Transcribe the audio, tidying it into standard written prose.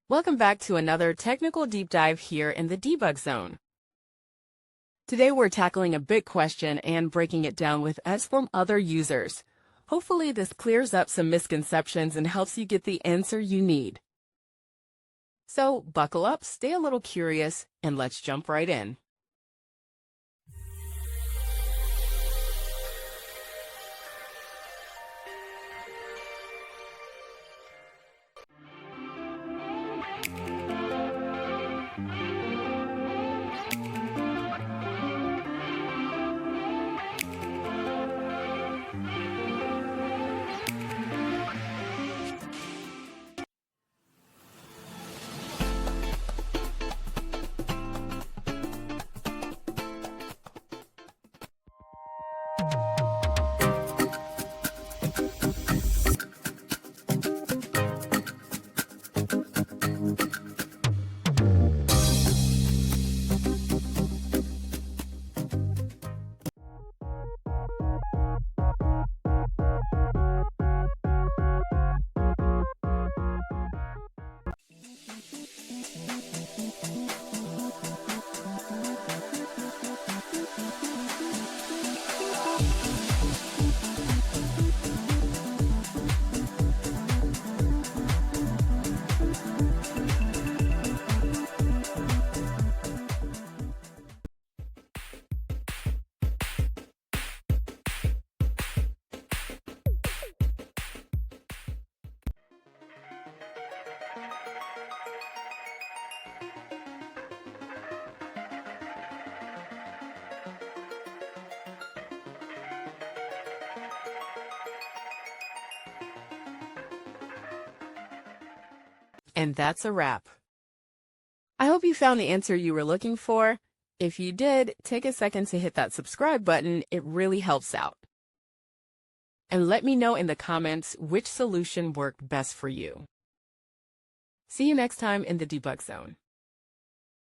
Welcome back to another technical deep dive here in the debug zone. Today we're tackling a big question and breaking it down with us from other users. Hopefully this clears up some misconceptions and helps you get the answer you need. So buckle up, stay a little curious, and let's jump right in. And that's a wrap. I hope you found the answer you were looking for. If you did, take a second to hit that subscribe button. It really helps out. And let me know in the comments which solution worked best for you. See you next time in the debug zone.